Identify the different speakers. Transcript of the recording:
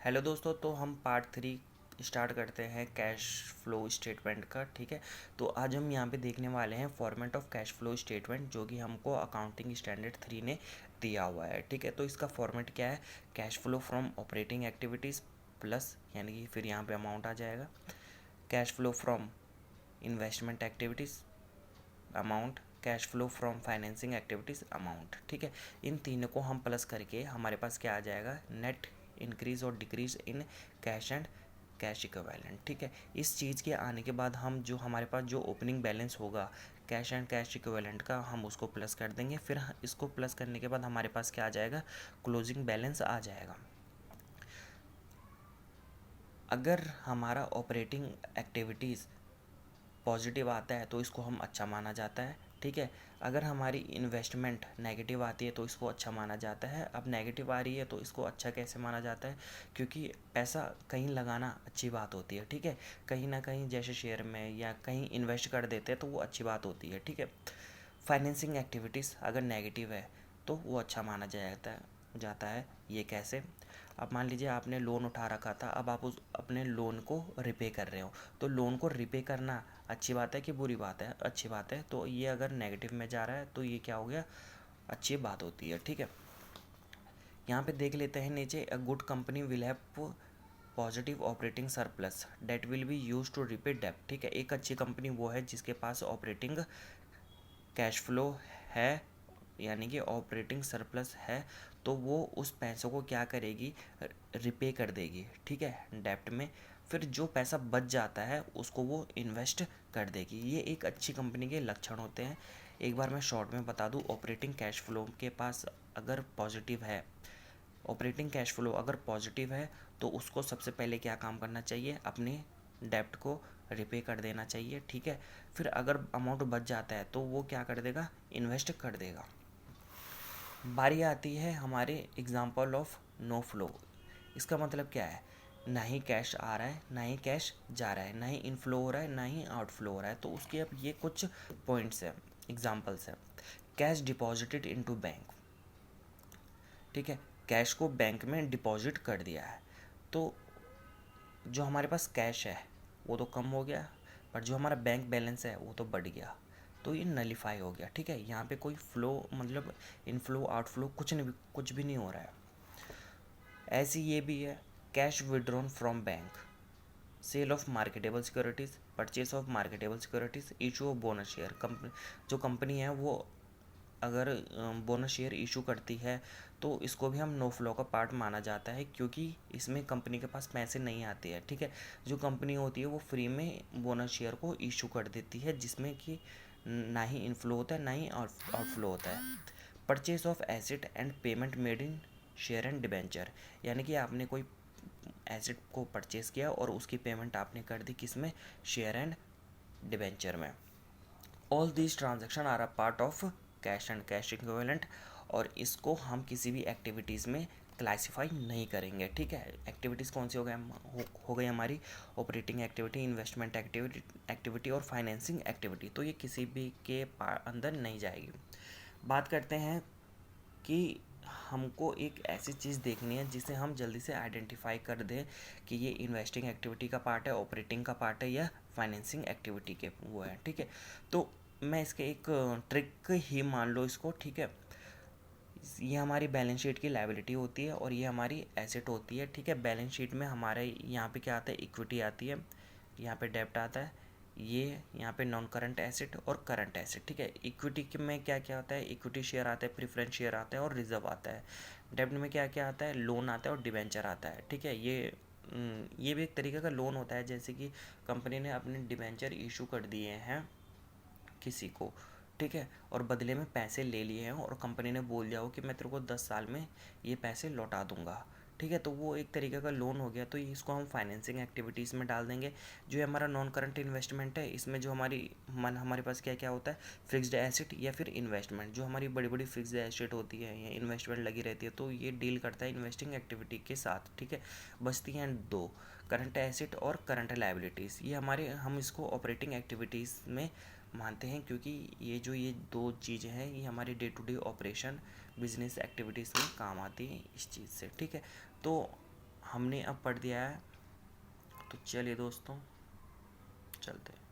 Speaker 1: Hello दोस्तों, तो हम पार्ट 3 स्टार्ट करते हैं कैश फ्लो स्टेटमेंट का। ठीक है, तो आज हम यहाँ पे देखने वाले हैं format of cash flow statement, जो कि हमको अकाउंटिंग स्टैंडर्ड 3 ने दिया हुआ है। ठीक है, तो इसका फॉर्मेट क्या है? Cash flow from operating activities plus, यानी कि फिर यहाँ पे अमाउंट आ जाएगा। Cash flow from investment activities amount, cash flow from financing activities amount. ठीक है, इन तीनों को हम प्लस करके हमारे पास क्या आ जाएगा? नेट इंक्रीज और decrease in cash and cash equivalent. ठीक है, इस चीज़ के आने के बाद हम जो हमारे पास जो ओपनिंग बैलेंस होगा कैश एंड कैश इक्विवेलेंट का, हम उसको प्लस कर देंगे। फिर इसको प्लस करने के बाद हमारे पास क्या आ जाएगा? क्लोजिंग बैलेंस आ जाएगा। अगर हमारा ऑपरेटिंग एक्टिविटीज़ पॉजिटिव आता है तो इसको हम अच्छा माना जाता है। ठीक है, अगर हमारी इन्वेस्टमेंट नेगेटिव आती है तो इसको अच्छा माना जाता है। अब नेगेटिव आ रही है तो इसको अच्छा कैसे माना जाता है? क्योंकि पैसा कहीं लगाना अच्छी बात होती है। ठीक है, कहीं ना कहीं जैसे शेयर में या कहीं इन्वेस्ट कर देते हैं तो वो अच्छी बात होती है। ठीक है, फाइनेंसिंग एक्टिविटीज़ अगर नेगेटिव है तो वो अच्छा माना जाता है। ये कैसे? अब मान लीजिए आपने लोन उठा रखा था, अब आप उस अपने लोन को रिपे कर रहे हो, तो लोन को रिपे करना अच्छी बात है कि बुरी बात है? अच्छी बात है। तो ये अगर नेगेटिव में जा रहा है तो ये क्या हो गया? अच्छी बात होती है। ठीक है, यहाँ पे देख लेते हैं नीचे, a good company will have positive operating surplus that will be use to repay डेब्ट। ठीक है, एक अच्छी कंपनी वो है जिसके पास ऑपरेटिंग कैश फ्लो है, यानी कि ऑपरेटिंग सरप्लस है, तो वो उस पैसों को क्या करेगी? रिपे कर देगी। ठीक है, डेब्ट में। फिर जो पैसा बच जाता है उसको वो इन्वेस्ट कर देगी। ये एक अच्छी कंपनी के लक्षण होते हैं। एक बार मैं शॉर्ट में बता दूं, ऑपरेटिंग कैश फ्लो के पास अगर पॉजिटिव है, ऑपरेटिंग कैश फ्लो अगर पॉजिटिव है तो उसको सबसे पहले क्या काम करना चाहिए? अपने डेब्ट को रिपे कर देना चाहिए। ठीक है, फिर अगर अमाउंट बच जाता है तो वो क्या कर देगा? इन्वेस्ट कर देगा। बारी आती है हमारे एग्जाम्पल ऑफ नो फ्लो। इसका मतलब क्या है? ना ही कैश आ रहा है, ना ही कैश जा रहा है, ना ही इनफ्लो हो रहा है, ना ही आउटफ्लो हो रहा है। तो उसके अब ये कुछ पॉइंट्स हैं, एग्जाम्पल्स हैं। Cash deposited into bank. ठीक है, कैश को बैंक में डिपॉजिट कर दिया है, तो जो हमारे पास कैश है वो तो कम हो गया, पर जो हमारा बैंक बैलेंस है वो तो बढ़ गया, तो ये नलीफाई हो गया। ठीक है, यहाँ पे कोई फ्लो मतलब इनफ्लो आउटफ्लो कुछ भी नहीं हो रहा है। ऐसी ये भी है, cash withdrawn from bank, sale of marketable securities, purchase of marketable securities, issue of bonus share. Company जो कंपनी है वो अगर बोनस शेयर इशू करती है तो इसको भी हम नो फ्लो का पार्ट माना जाता है, क्योंकि इसमें कंपनी के पास पैसे नहीं आते हैं। ठीक है, जो कंपनी होती है वो फ्री में बोनस शेयर को इशू कर देती है, जिसमें कि ना ही इनफ्लो होता है ना ही आउटफ्लो होता है। Purchase of asset and payment made in share and debenture, यानी कि आपने कोई एसेट को परचेज किया और उसकी पेमेंट आपने कर दी किस में? शेयर एंड डिबेंचर में। All these transaction are a part of cash and cash equivalent, और इसको हम किसी भी एक्टिविटीज़ में क्लासिफाई नहीं करेंगे। ठीक है, एक्टिविटीज़ कौन सी हो गई हमारी? ऑपरेटिंग एक्टिविटी, इन्वेस्टमेंट एक्टिविटी और फाइनेंसिंग एक्टिविटी, तो ये किसी भी के अंदर नहीं जाएगी। बात करते हैं कि हमको एक ऐसी चीज़ देखनी है जिसे हम जल्दी से आइडेंटिफाई कर दें कि ये इन्वेस्टिंग एक्टिविटी का पार्ट है, ऑपरेटिंग का पार्ट है, या फाइनेंसिंग एक्टिविटी के वो है। ठीक है, तो मैं इसके एक ट्रिक ही मान लो इसको। ठीक है, ये हमारी बैलेंस शीट की लायबिलिटी होती है और ये हमारी एसेट होती है। ठीक है, बैलेंस शीट में हमारे यहाँ पे क्या आता है? इक्विटी आती है, यहाँ पे डेब्ट आता है, ये यहाँ पे नॉन करंट एसेट और करंट एसेट। ठीक है, इक्विटी में क्या क्या आता है? इक्विटी शेयर आता है, प्रेफरेंस शेयर आता है और रिजर्व आता है। डेब्ट में क्या क्या आता है? लोन आता है और डिबेंचर आता है। ठीक है, ये भी एक तरीके का लोन होता है, जैसे कि कंपनी ने अपने डिबेंचर इशू कर दिए हैं किसी को। ठीक है, और बदले में पैसे ले लिए हैं और कंपनी ने बोल दिया हो कि मैं तेरे को 10 साल में ये पैसे लौटा दूंगा। ठीक है, तो वो एक तरीके का लोन हो गया, तो इसको हम फाइनेंसिंग एक्टिविटीज़ में डाल देंगे। जो हमारा नॉन करंट इन्वेस्टमेंट है, इसमें जो हमारे पास क्या क्या होता है? फिक्स्ड एसेट या फिर इन्वेस्टमेंट। जो हमारी बड़ी बड़ी फिक्स्ड एसेट होती है या इन्वेस्टमेंट लगी रहती है, तो ये डील करता है इन्वेस्टिंग एक्टिविटी के साथ। ठीक है, बचती हैं दो, करंट एसेट और करंट लायबिलिटीज़। हम इसको ऑपरेटिंग एक्टिविटीज़ में मानते हैं, क्योंकि ये दो चीज़ें हैं, ये हमारे day to day operation business activities में काम आती हैं इस चीज़ से। ठीक है, तो हमने अब पढ़ दिया है। तो चलिए दोस्तों, चलते हैं।